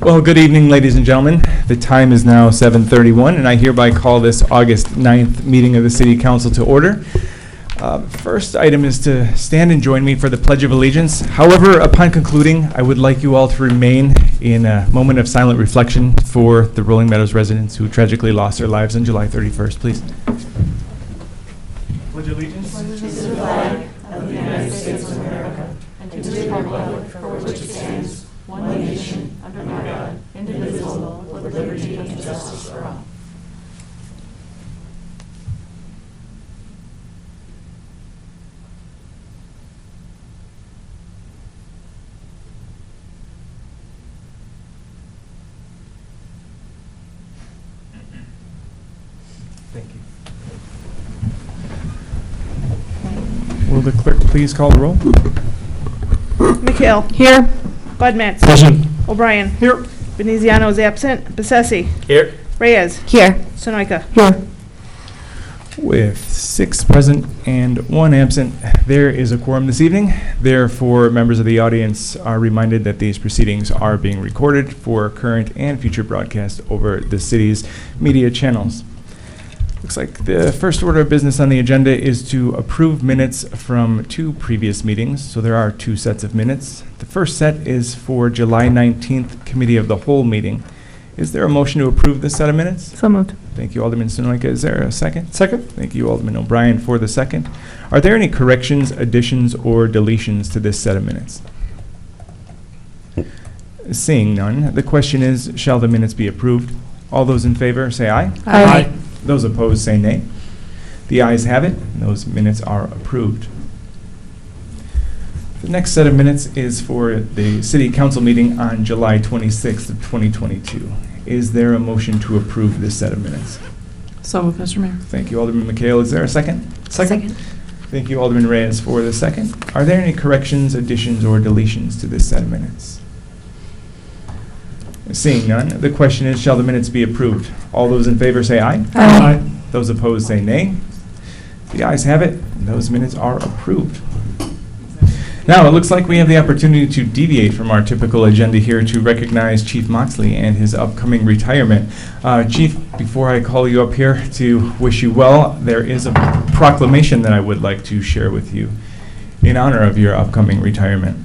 Well, good evening, ladies and gentlemen. The time is now 7:31, and I hereby call this August 9th meeting of the City Council to order. First item is to stand and join me for the Pledge of Allegiance. However, upon concluding, I would like you all to remain in a moment of silent reflection for the Rolling Meadows residents who tragically lost their lives on July 31st, please. Pledge allegiance to the flag of the United States of America and to the republic for which it stands, one nation, under God, indivisible, with liberty and justice for all. Thank you. Will the clerk please call the roll? McHale. Here. Budmetz. Present. O'Brien. Here. Veneziano is absent. Bessetti. Here. Reyes. Here. Sonoyka. Here. With 6 present and 1 absent, there is a quorum this evening. Therefore, members of the audience are reminded that these proceedings are being recorded for current and future broadcast over the city's media channels. Looks like the first order of business on the agenda is to approve minutes from 2 previous meetings. So there are 2 sets of minutes. The first set is for July 19th Committee of the Whole meeting. Is there a motion to approve this set of minutes? So moved. Thank you, Alderman Sonoyka. Is there a second? Second. Thank you, Alderman O'Brien, for the second. Are there any corrections, additions, or deletions to this set of minutes? Seeing none, the question is, shall the minutes be approved? All those in favor say aye. Aye. Those opposed say nay. The ayes have it, and those minutes are approved. The next set of minutes is for the City Council meeting on July 26th of 2022. Is there a motion to approve this set of minutes? So moved, Mr. Mayor. Thank you, Alderman McHale. Is there a second? Second. Thank you, Alderman Reyes, for the second. Are there any corrections, additions, or deletions to this set of minutes? Seeing none, the question is, shall the minutes be approved? All those in favor say aye. Aye. Those opposed say nay. The ayes have it, and those minutes are approved. Now, it looks like we have the opportunity to deviate from our typical agenda here to recognize Chief Moxley and his upcoming retirement. Chief, before I call you up here to wish you well, there is a proclamation that I would like to share with you in honor of your upcoming retirement.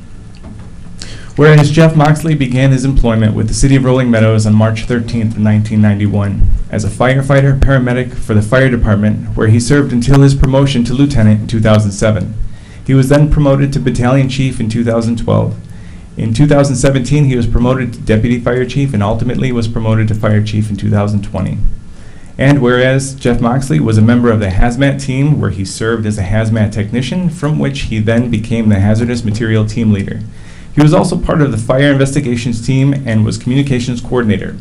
Whereas Jeff Moxley began his employment with the City of Rolling Meadows on March 13th, 1991, as a firefighter paramedic for the fire department, where he served until his promotion to lieutenant in 2007. He was then promoted to battalion chief in 2012. In 2017, he was promoted to deputy fire chief and ultimately was promoted to fire chief in 2020. And whereas Jeff Moxley was a member of the hazmat team, where he served as a hazmat technician, from which he then became the hazardous material team leader. He was also part of the fire investigations team and was communications coordinator.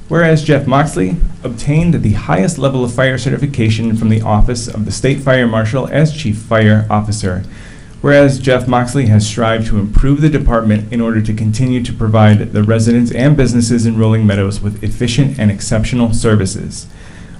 Whereas Jeff Moxley obtained the highest level of fire certification from the Office of the State Fire Marshal as Chief Fire Officer. Whereas Jeff Moxley has strived to improve the department in order to continue to provide the residents and businesses in Rolling Meadows with efficient and exceptional services.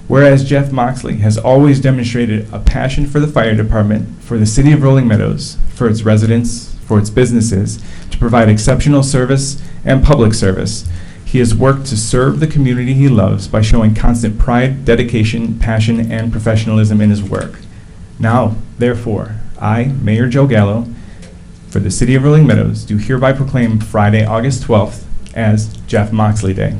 Whereas Jeff Moxley has always demonstrated a passion for the fire department, for the City of Rolling Meadows, for its residents, for its businesses, to provide exceptional service and public service. He has worked to serve the community he loves by showing constant pride, dedication, passion, and professionalism in his work. Now, therefore, I, Mayor Joe Gallo, for the City of Rolling Meadows, do hereby proclaim Friday, August 12th as Jeff Moxley Day.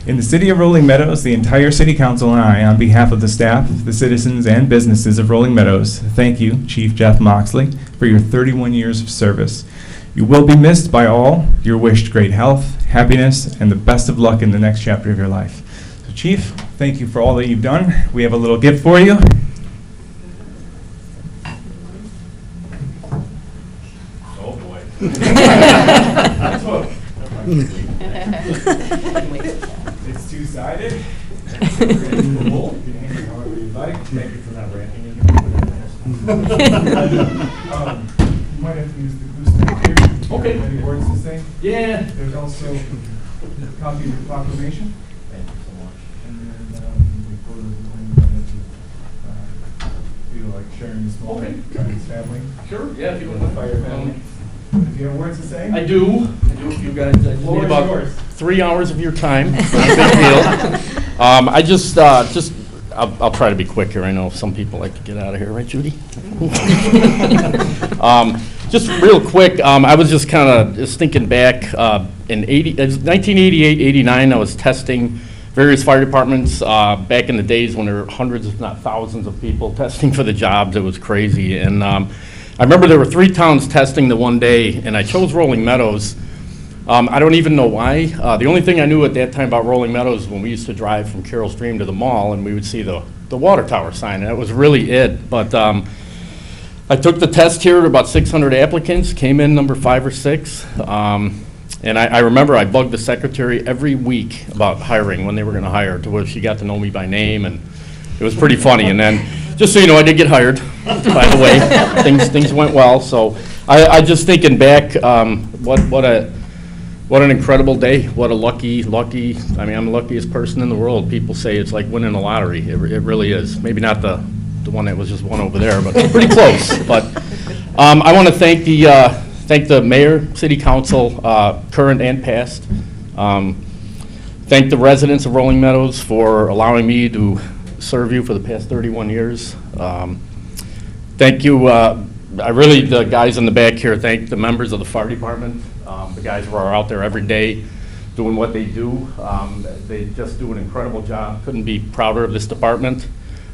In the City of Rolling Meadows, the entire City Council and I, on behalf of the staff, the citizens, and businesses of Rolling Meadows, thank you, Chief Jeff Moxley, for your 31 years of service. You will be missed by all. You're wished great health, happiness, and the best of luck in the next chapter of your life. So, Chief, thank you for all that you've done. We have a little gift for you. Oh, boy. It's two-sided. You can hang it however you'd like. Thank you for not wrapping it. You might have to use the gooseneck here. Okay. Any words to say? Yeah. There's also a copy of the proclamation. Thank you so much. And then we go to the sharing this moment Okay. with his family, Sure, yeah, if you with want the to. fire family. If you have words to say? I do, if you guys, I just Floor need is about yours. 3 hours of your time, not a big deal. I just, I'll try to be quick here, I know some people like to get out of here, right, Judy? Just real quick, I was just kind of just thinking back, in 1988, 89, I was testing various fire departments, back in the days when there were hundreds, if not thousands of people testing for the jobs, it was crazy, and I remember there were 3 towns testing the one day, and I chose Rolling Meadows. I don't even know why. The only thing I knew at that time about Rolling Meadows was when we used to drive from Carroll Stream to the mall, and we would see the water tower sign, and that was really it. But I took the test here, about 600 applicants, came in number 5 or 6. And I remember I bugged the secretary every week about hiring, when they were going to hire, to where she got to know me by name, and it was pretty funny. And then, just so you know, I did get hired, by the way. Things went well. So I just thinking back, what an incredible day. What a lucky, I mean, I'm the luckiest person in the world. People say it's like winning the lottery. It really is. Maybe not the one that was just won over there, but pretty close. But I want to thank the mayor, city council, current and past. Thank the residents of Rolling Meadows for allowing me to serve you for the past 31 years. Thank you, the guys in the back here, thank the members of the fire department, the guys who are out there every day doing what they do. They just do an incredible job. Couldn't be prouder of this department.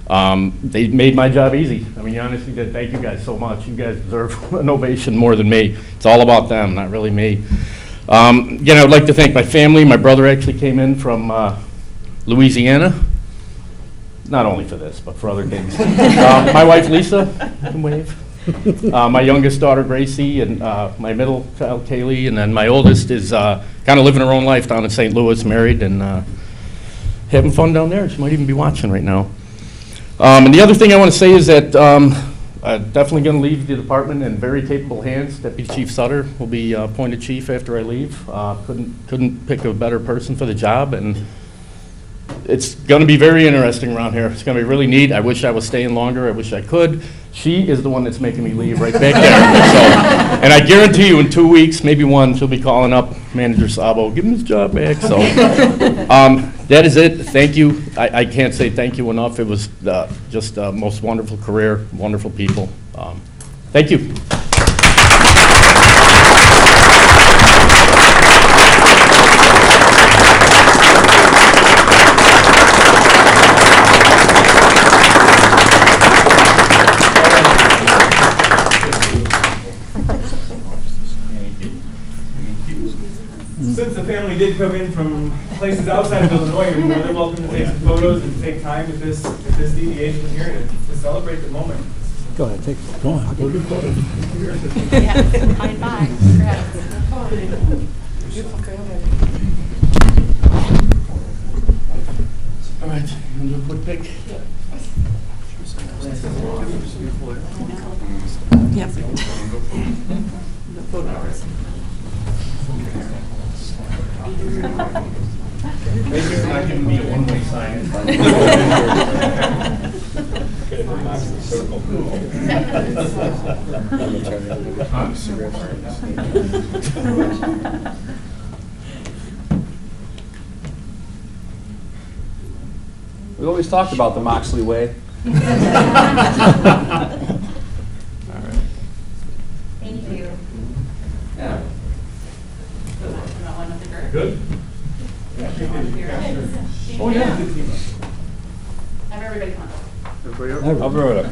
They made my job easy. I mean, honestly, thank you guys so much. You guys deserve an ovation more than me. It's all about them, not really me. Again, I would like to thank my family. My brother actually came in from Louisiana, not only for this, but for other things. My wife, Lisa, you can wave. My youngest daughter, Gracie, and my middle child, Kaylee, and then my oldest is kind of living her own life down in St. Louis, married, and having fun down there. She might even be watching right now. And the other thing I want to say is that I'm definitely going to leave the department in very capable hands. Deputy Chief Sutter will be appointed chief after I leave. Couldn't pick a better person for the job, and it's going to be very interesting around here. It's going to be really neat. I wish I was staying longer. I wish I could. She is the one that's making me leave right back there. So, and I guarantee you in 2 weeks, maybe 1, she'll be calling up Manager Sabo, give him his job back. So that is it. Thank you. I can't say thank you enough. It was just a most wonderful career, wonderful people. Thank you. Since the family did come in from places outside of Illinois, you're more than welcome to take some photos and take time with this deviation here to celebrate the moment. Go ahead, go on. I'll get a photo. Yeah, high five. Congrats. All right, you want to do a quick pic? Yep. The photos. It's not giving me a one-way sign. We always talked about the Moxley way. Thank you. Yeah. Good? Oh, yeah. Have everybody come on. I'll throw it up.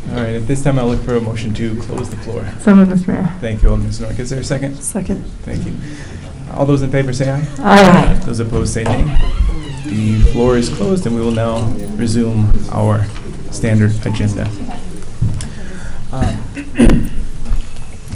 All right, at this time, I'll look for a motion to close the floor. So moved, Mr. Mayor. Thank you, Alderman Snork. Is there a second? Second. Thank you. All those in favor say aye. Aye. Those opposed say nay. The floor is closed, and we will now resume our standard agenda.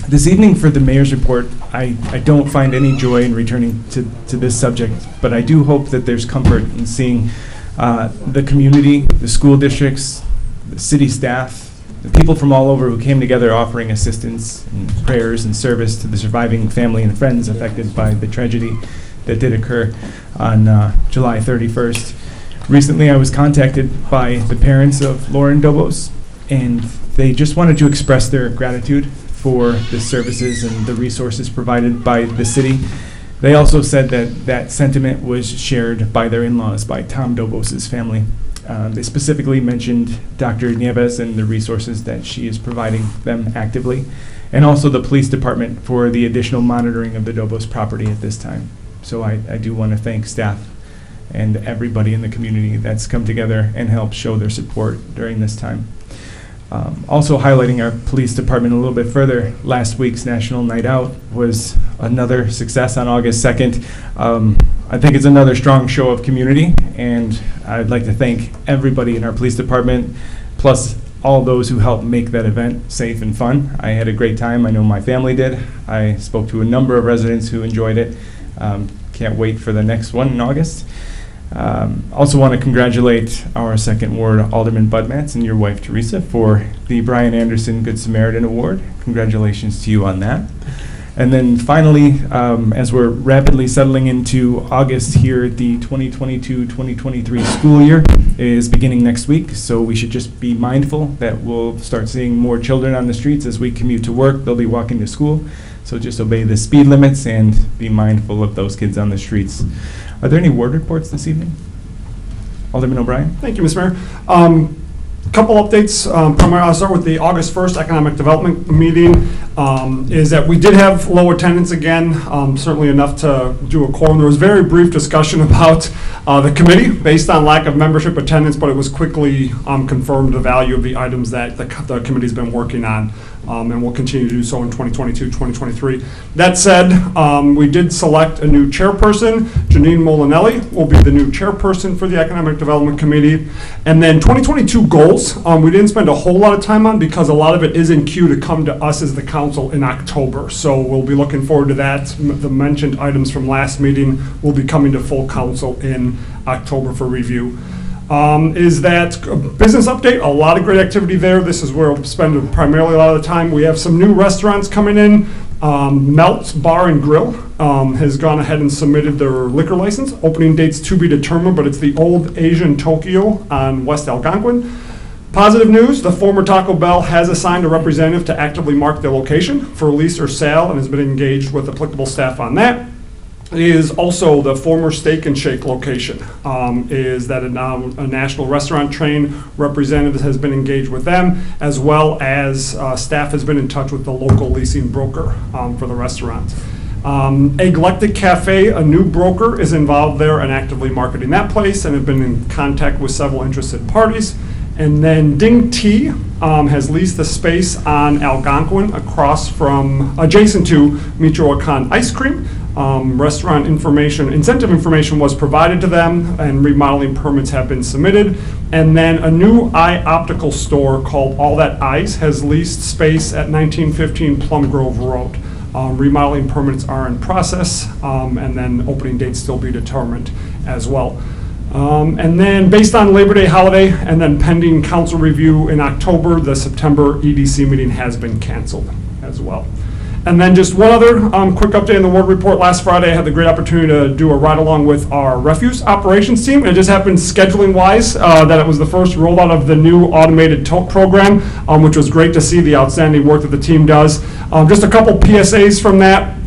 This evening for the mayor's report, I don't find any joy in returning to this subject, but I do hope that there's comfort in seeing the community, the school districts, the city staff, the people from all over who came together offering assistance and prayers and service to the surviving family and friends affected by the tragedy that did occur on July 31st. Recently, I was contacted by the parents of Lauren Dobos, and they just wanted to express their gratitude for the services and the resources provided by the city. They also said that that sentiment was shared by their in-laws, by Tom Dobos' family. They specifically mentioned Dr. Nieves and the resources that she is providing them actively, and also the police department for the additional monitoring of the Dobos property at this time. So I do want to thank staff and everybody in the community that's come together and helped show their support during this time. Also highlighting our police department a little bit further, last week's National Night Out was another success on August 2nd. I think it's another strong show of community, and I'd like to thank everybody in our police department, plus all those who helped make that event safe and fun. I had a great time. I know my family did. I spoke to a number of residents who enjoyed it. Can't wait for the next one in August. Also want to congratulate our second ward, Alderman Bud Matz, and your wife, Teresa, for the Brian Anderson Good Samaritan Award. Congratulations to you on that. And then finally, as we're rapidly settling into August here, the 2022-2023 school year is beginning next week, so we should just be mindful that we'll start seeing more children on the streets as we commute to work. They'll be walking to school, so just obey the speed limits and be mindful of those kids on the streets. Are there any ward reports this evening? Alderman O'Brien? Thank you, Mr. Mayor. Couple updates. Primarily, I'll start with the August 1st Economic Development meeting. Is that we did have low attendance again, certainly enough to do a quorum. There was very brief discussion about the committee based on lack of membership attendance, but it was quickly confirmed the value of the items that the committee's been working on. And will continue to do so in 2022, 2023. That said, we did select a new chairperson. Janine Molinelli will be the new chairperson for the Economic Development Committee. And then 2022 goals, we didn't spend a whole lot of time on because a lot of it is in queue to come to us as the council in October. So we'll be looking forward to that. The mentioned items from last meeting will be coming to full council in October for review. Is that business update? A lot of great activity there. This is where we'll spend primarily a lot of the time. We have some new restaurants coming in. Melt's Bar and Grill has gone ahead and submitted their liquor license. Opening dates to be determined, but it's the Old Asian Tokyo on West Algonquin. Positive news, the former Taco Bell has assigned a representative to actively mark their location for lease or sale and has been engaged with applicable staff on that. Is also the former Steak and Shake location. Is that a national restaurant chain representative has been engaged with them, as well as staff has been in touch with the local leasing broker for the restaurant. Eglectic Cafe, a new broker, is involved there and actively marketing that place and have been in contact with several interested parties. And then Ding Tea has leased the space on Algonquin across from, adjacent to Michoacan Ice Cream. Restaurant information, incentive information was provided to them, and remodeling permits have been submitted. And then a new eye optical store called All That Eyes has leased space at 1915 Plum Grove Road. Remodeling permits are in process, and then opening dates still be determined as well. And then based on Labor Day holiday and then pending council review in October, the September EDC meeting has been canceled as well. And then just one other quick update in the ward report. Last Friday, I had the great opportunity to do a ride-along with our refuse operations team. And it just happened scheduling-wise that it was the first rollout of the new automated tote program, which was great to see the outstanding work that the team does. Just a couple PSAs from that.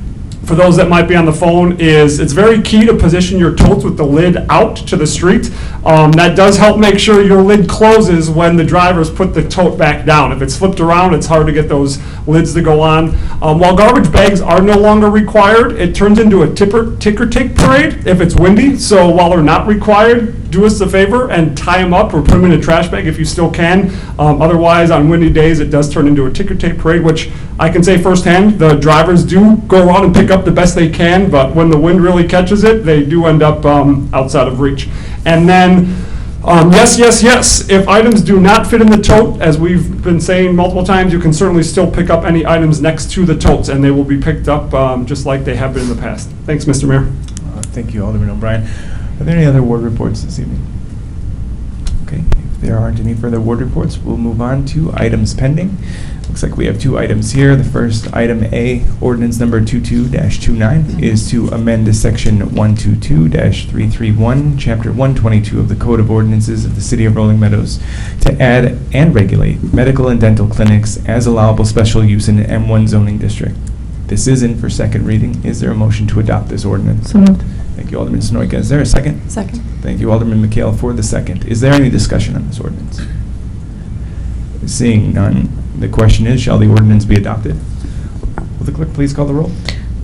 for those that might be on the phone, is it's very key to position your totes with the lid out to the street. That does help make sure your lid closes when the drivers put the tote back down. If it's flipped around, it's hard to get those lids to go on. While garbage bags are no longer required, it turns into a ticker tape parade if it's windy. So while they're not required, do us a favor and tie them up or put them in a trash bag if you still can. Otherwise, on windy days, it does turn into a ticker tape parade, which I can say firsthand, the drivers do go around and pick up the best they can, but when the wind really catches it, they do end up outside of reach. And then, yes, if items do not fit in the tote, as we've been saying multiple times, you can certainly still pick up any items next to the totes, and they will be picked up just like they have been in the past. Thanks, Mr. Mayor. Thank you, Alderman O'Brien. Are there any other ward reports this evening? Okay, if there aren't any further ward reports, we'll move on to items pending. Looks like we have two items here. The first, item A, ordinance number 22-29, is to amend section 122-331, chapter 122 of the Code of Ordinances of the City of Rolling Meadows to add and regulate medical and dental clinics as allowable special use in the M1 zoning district. This is in for second reading. Is there a motion to adopt this ordinance? So moved. Thank you, Alderman Sonoyka. Is there a second? Second. Thank you, Alderman McHale, for the second. Is there any discussion on this ordinance? Seeing none, the question is, shall the ordinance be adopted? Will the clerk please call the roll?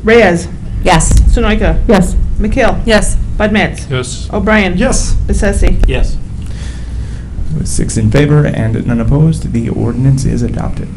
Reyes. Yes. Sunoika. Yes. McHale. Yes. Bud Matts. Yes. O'Brien. Yes. Bessesi. Yes. With 6 in favor and none opposed, the ordinance is adopted.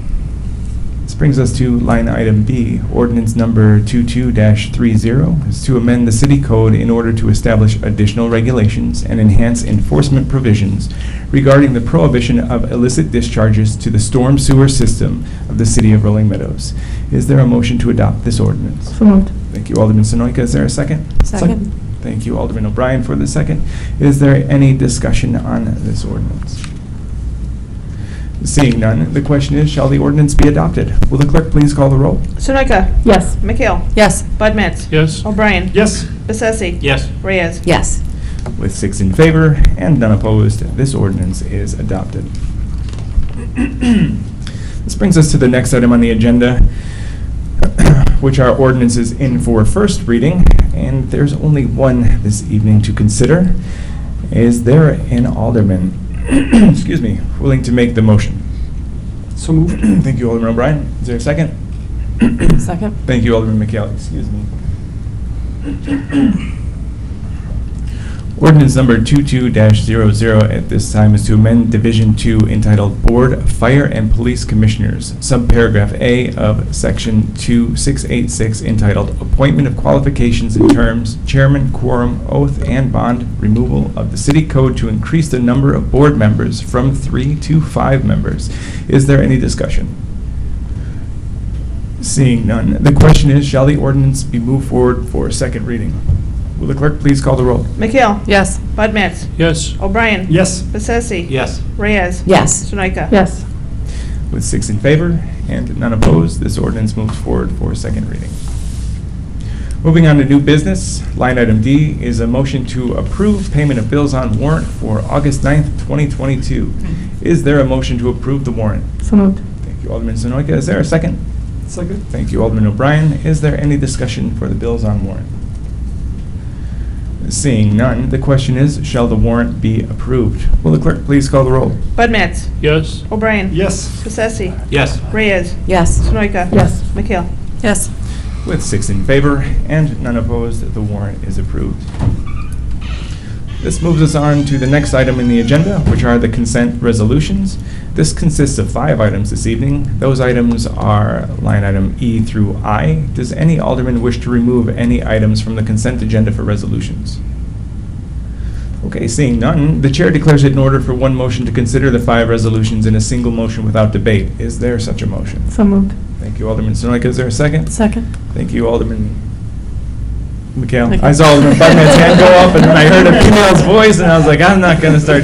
This brings us to line item B, ordinance number 22-30, is to amend the city code in order to establish additional regulations and enhance enforcement provisions regarding the prohibition of illicit discharges to the storm sewer system of the city of Rolling Meadows. Is there a motion to adopt this ordinance? So moved. Thank you, Alderman Sonoyka. Is there a second? Second. Thank you, Alderman O'Brien, for the second. Is there any discussion on this ordinance? Seeing none, the question is, shall the ordinance be adopted? Will the clerk please call the roll? Sunoika. Yes. McHale. Yes. Bud Matts. Yes. O'Brien. Yes. Bessesi. Yes. Reyes. Yes. With 6 in favor and none opposed, this ordinance is adopted. This brings us to the next item on the agenda, which are ordinances in for first reading, and there's only one this evening to consider. Is there an alderman, excuse me, willing to make the motion? So moved. Thank you, Alderman O'Brien. Is there a second? Second. Thank you, Alderman McHale. Excuse me. Ordinance number 22-00 at this time is to amend Division 2 entitled Board of Fire and Police Commissioners, subparagraph A of Section 2686 entitled Appointment of Qualifications and Terms, Chairman, Quorum, Oath, and Bond, Removal of the City Code to increase the number of board members from 3 to 5 members. Is there any discussion? Seeing none, the question is, shall the ordinance be moved forward for second reading? Will the clerk please call the roll? McHale. Yes. Bud Matts. Yes. O'Brien. Yes. Bessesi. Yes. Reyes. Yes. Sunoika. Yes. With 6 in favor and none opposed, this ordinance moves forward for second reading. Moving on to new business, line item D is a motion to approve payment of bills on warrant for August 9th, 2022. Is there a motion to approve the warrant? So moved. Thank you, Alderman Sonoyka. Is there a second? Second. Thank you, Alderman O'Brien. Is there any discussion for the bills on warrant? Seeing none, the question is, shall the warrant be approved? Will the clerk please call the roll? Bud Matts. Yes. O'Brien. Yes. Bessesi. Yes. Reyes. Yes. Sunoika. Yes. McHale. Yes. With 6 in favor and none opposed, the warrant is approved. This moves us on to the next item in the agenda, which are the consent resolutions. This consists of 5 items this evening. Those items are line item E through I. Does any alderman wish to remove any items from the consent agenda for resolutions? Okay, seeing none, the chair declares it in order for one motion to consider the 5 resolutions in a single motion without debate. Is there such a motion? So moved. Thank you, Alderman Sonoyka. Is there a second? Second. Thank you, Alderman McHale. Thank I you. saw Alderman Budman's hand go up, and then I heard a female's voice, and I was like, I'm not going to start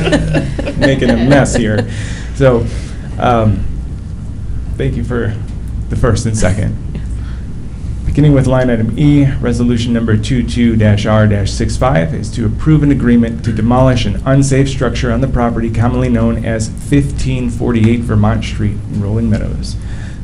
making a mess here. So, thank you for the first and second. Beginning with line item E, resolution number 22-R-65 is to approve an agreement to demolish an unsafe structure on the property commonly known as 1548 Vermont Street in Rolling Meadows.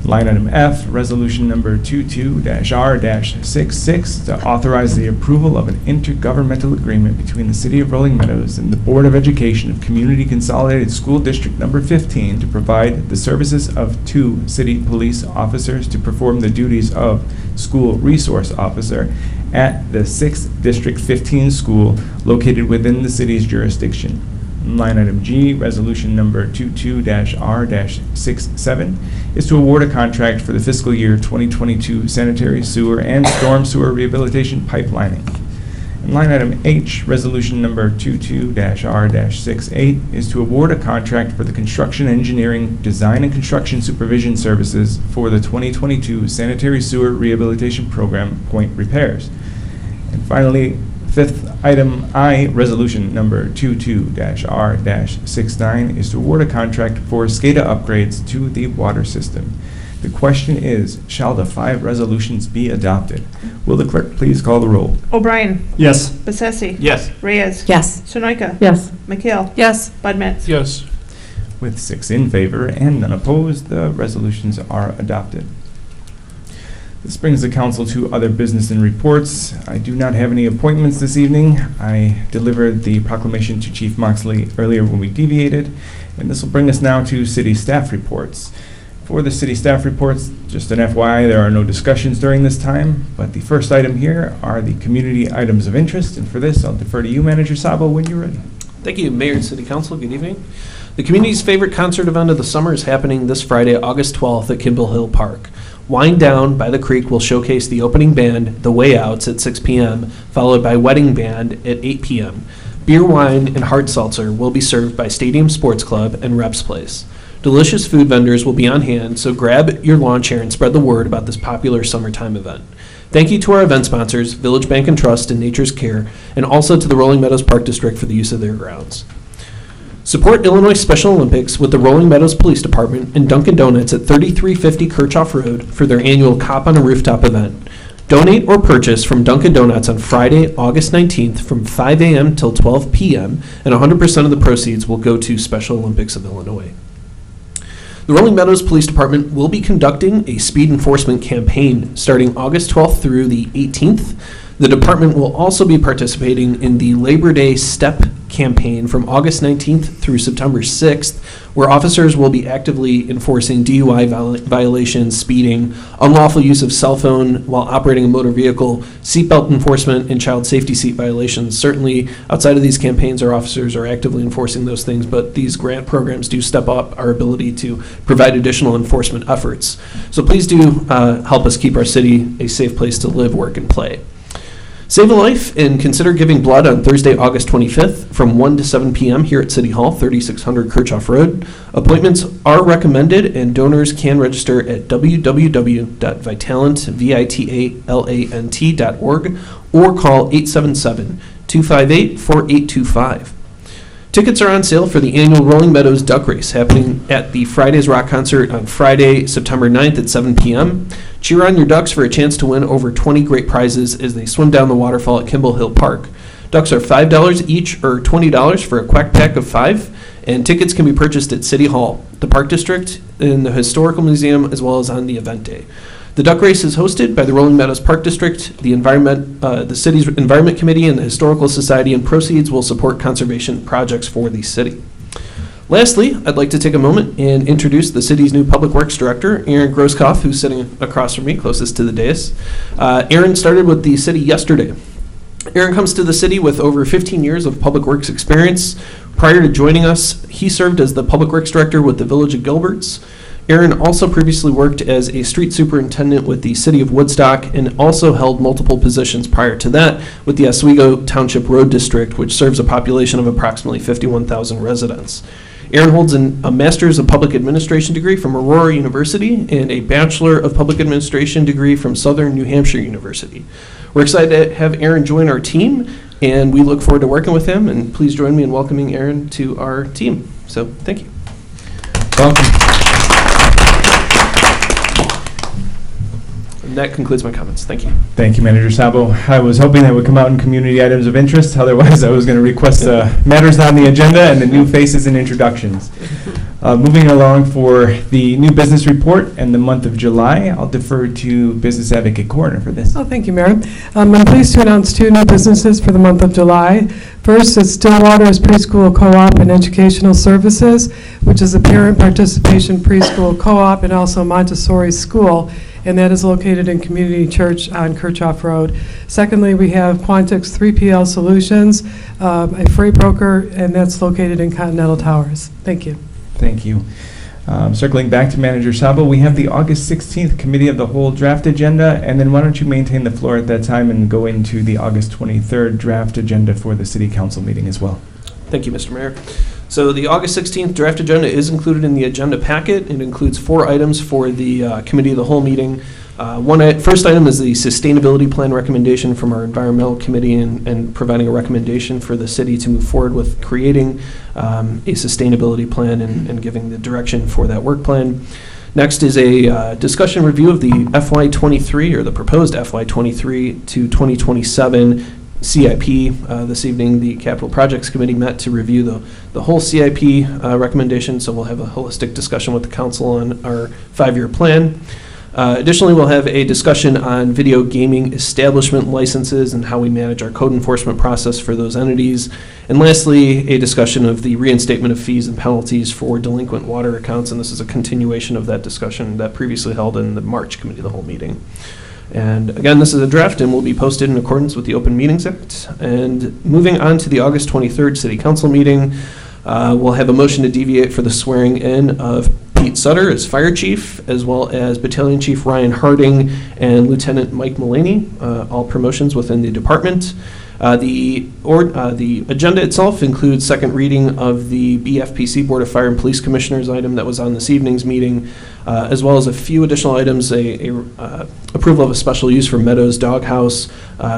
Line item F, resolution number 22-R-66, to authorize the approval of an intergovernmental agreement between the City of Rolling Meadows and the Board of Education of Community Consolidated School District Number 15 to provide the services of 2 city police officers to perform the duties of school resource officer at the 6th District 15 school located within the city's jurisdiction. Line item G, resolution number 22-R-67, is to award a contract for the fiscal year 2022 sanitary sewer and storm sewer rehabilitation pipelining. And line item H, resolution number 22-R-68, is to award a contract for the construction engineering, design and construction supervision services for the 2022 sanitary sewer rehabilitation program point repairs. And finally, fifth item I, resolution number 22-R-69, is to award a contract for SCADA upgrades to the water system. The question is, shall the 5 resolutions be adopted? Will the clerk please call the roll? O'Brien. Yes. Bessesi. Yes. Reyes. Yes. Sunoika. Yes. McHale. Yes. Bud Matts. Yes. With 6 in favor and none opposed, the resolutions are adopted. This brings the council to other business and reports. I do not have any appointments this evening. I delivered the proclamation to Chief Moxley earlier when we deviated, and this will bring us now to city staff reports. For the city staff reports, just an FYI, there are no discussions during this time, but the first item here are the community items of interest, and for this, I'll defer to you, Manager Sabo, when you're ready. Thank you, Mayor and City Council. Good evening. The community's favorite concert event of the summer is happening this Friday, August 12th at Kimball Hill Park. Wind Down by the Creek will showcase the opening band, The Way Outs, at 6 p.m., followed by Wedding Band at 8 p.m. Beer, wine, and hard seltzer will be served by Stadium Sports Club and Reps Place. Delicious food vendors will be on hand, so grab your lawn chair and spread the word about this popular summertime event. Thank you to our event sponsors, Village Bank and Trust and Nature's Care, and also to the Rolling Meadows Park District for the use of their grounds. Support Illinois Special Olympics with the Rolling Meadows Police Department and Dunkin' Donuts at 3350 Kirchhoff Road for their annual Cop on a Rooftop event. Donate or purchase from Dunkin' Donuts on Friday, August 19th from 5 a.m. till 12 p.m., and 100% of the proceeds will go to Special Olympics of Illinois. The Rolling Meadows Police Department will be conducting a speed enforcement campaign starting August 12th through the 18th. The department will also be participating in the Labor Day STEP campaign from August 19th through September 6th, where officers will be actively enforcing DUI violations, speeding, unlawful use of cell phone while operating a motor vehicle, seatbelt enforcement, and child safety seat violations. Certainly, outside of these campaigns, our officers are actively enforcing those things, but these grant programs do step up our ability to provide additional enforcement efforts. So please do help us keep our city a safe place to live, work, and play. Save a life and consider giving blood on Thursday, August 25th from 1 to 7 p.m. here at City Hall, 3600 Kirchhoff Road. Appointments are recommended and donors can register at www.vitalant.org or call 877-258-4825. Tickets are on sale for the annual Rolling Meadows Duck Race happening at the Fridays Rock Concert on Friday, September 9th at 7 p.m. Cheer on your ducks for a chance to win over 20 great prizes as they swim down the waterfall at Kimball Hill Park. Ducks are $5 each or $20 for a quack pack of 5, and tickets can be purchased at City Hall, the Park District, in the Historical Museum, as well as on the event day. The duck race is hosted by the Rolling Meadows Park District, the city's Environment Committee, and the Historical Society, and proceeds will support conservation projects for the city. Lastly, I'd like to take a moment and introduce the city's new Public Works Director, Aaron Groskopf, who's sitting across from me, closest to the dais. Aaron started with the city yesterday. Aaron comes to the city with over 15 years of public works experience. Prior to joining us, he served as the Public Works Director with the Village of Gilberts. Aaron also previously worked as a street superintendent with the City of Woodstock and also held multiple positions prior to that with the Oswego Township Road District, which serves a population of approximately 51,000 residents. Aaron holds a Master's of Public Administration degree from Aurora University and a Bachelor of Public Administration degree from Southern New Hampshire University. We're excited to have Aaron join our team, and we look forward to working with him, and please join me in welcoming Aaron to our team. So, thank you. Welcome. And that concludes my comments. Thank you. Thank you, Manager Sabo. I was hoping that would come out in community items of interest. Otherwise, I was going to request matters on the agenda and the new faces and introductions. Moving along for the new business report and the month of July, I'll defer to Business Advocate Coroner for this. Oh, thank you, Mayor. I'm pleased to announce 2 new businesses for the month of July. First is Stillwater's Preschool Co-op and Educational Services, which is a parent participation preschool co-op and also Montessori school, and that is located in Community Church on Kirchhoff Road. Secondly, we have Quantix 3PL Solutions, a freight broker, and that's located in Continental Towers. Thank you. Thank you. Circling back to Manager Sabo, we have the August 16th Committee of the Whole draft agenda, and then why don't you maintain the floor at that time and go into the August 23rd draft agenda for the City Council meeting as well. Thank you, Mr. Mayor. So the August 16th draft agenda is included in the agenda packet. It includes 4 items for the Committee of the Whole meeting. First item is the sustainability plan recommendation from our environmental committee and providing a recommendation for the city to move forward with creating a sustainability plan and giving the direction for that work plan. Next is a discussion review of the FY23 or the proposed FY23 to 2027 CIP. This evening, the Capital Projects Committee met to review the whole CIP recommendation, so we'll have a holistic discussion with the council on our 5-year plan. Additionally, we'll have a discussion on video gaming establishment licenses and how we manage our code enforcement process for those entities. And lastly, a discussion of the reinstatement of fees and penalties for delinquent water accounts, and this is a continuation of that discussion that previously held in the March Committee of the Whole meeting. And again, this is a draft and will be posted in accordance with the Open Meetings Act. And moving on to the August 23rd City Council meeting, we'll have a motion to deviate for the swearing in of Pete Sutter as Fire Chief, as well as Battalion Chief Ryan Harding and Lieutenant Mike Mullaney, all promotions within the department. The agenda itself includes second reading of the BFPC Board of Fire and Police Commissioners item that was on this evening's meeting, as well as a few additional items, approval of a special use for Meadows Doghouse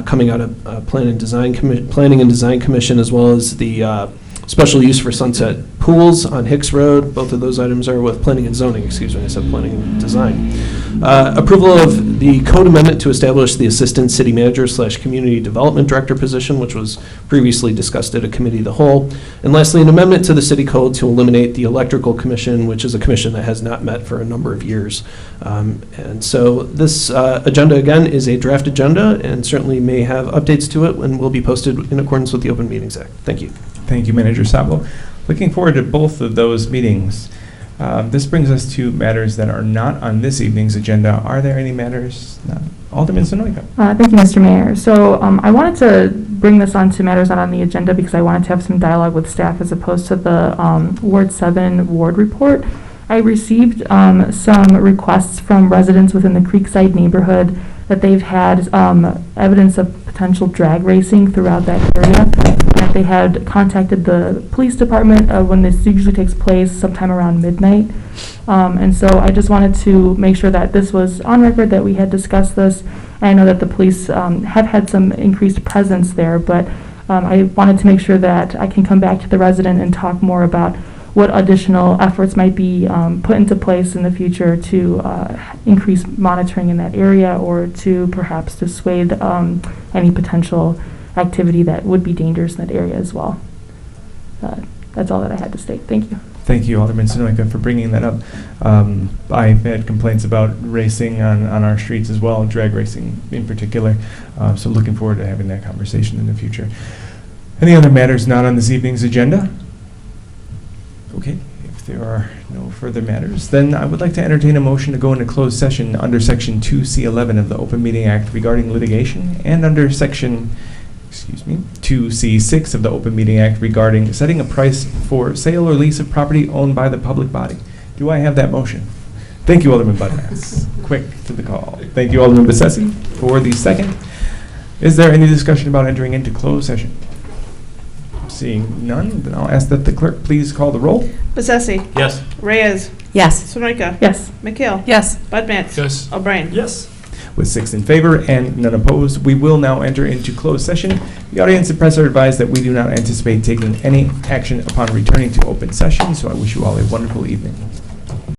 coming out of Planning and Design Commission, as well as the special use for Sunset Pools on Hicks Road. Both of those items are with Planning and Zoning, excuse me, I said Planning and Design. Approval of the code amendment to establish the Assistant City Manager / Community Development Director position, which was previously discussed at a Committee of the Whole. And lastly, an amendment to the City Code to eliminate the Electrical Commission, which is a commission that has not met for a number of years. And so this agenda, again, is a draft agenda and certainly may have updates to it and will be posted in accordance with the Open Meetings Act. Thank you. Thank you, Manager Sabo. Looking forward to both of those meetings. This brings us to matters that are not on this evening's agenda. Are there any matters? No. Alderman Sonoyka. Thank you, Mr. Mayor. So I wanted to bring this on to matters not on the agenda because I wanted to have some dialogue with staff as opposed to the Ward 7 ward report. I received some requests from residents within the Creekside neighborhood that they've had evidence of potential drag racing throughout that area. That they had contacted the police department when this usually takes place sometime around midnight. And so I just wanted to make sure that this was on record, that we had discussed this. And I know that the police have had some increased presence there, but I wanted to make sure that I can come back to the resident and talk more about what additional efforts might be put into place in the future to increase monitoring in that area or to perhaps dissuade any potential activity that would be dangerous in that area as well. That's all that I had to state. Thank you. Thank you, Alderman Sonoyka, for bringing that up. I've had complaints about racing on our streets as well, drag racing in particular. So looking forward to having that conversation in the future. Any other matters not on this evening's agenda? Okay, if there are no further matters, then I would like to entertain a motion to go into closed session under Section 2C11 of the Open Meeting Act regarding litigation and under Section 2C6 of the Open Meeting Act regarding setting a price for sale or lease of property owned by the public body. Do I have that motion? Thank you, Alderman Budmats. Quick to the call. Thank you, Alderman Bessetti, for the second. Is there any discussion about entering into closed session? Seeing none, then I'll ask that the clerk please call the roll. Bessesi. Yes. Reyes. Yes. Sonoyka. Yes. McHale. Yes. Budmats. Yes. O'Brien. Yes. With 6 in favor and none opposed, we will now enter into closed session. The audience and press are advised that we do not anticipate taking any action upon returning to open session, so I wish you all a wonderful evening.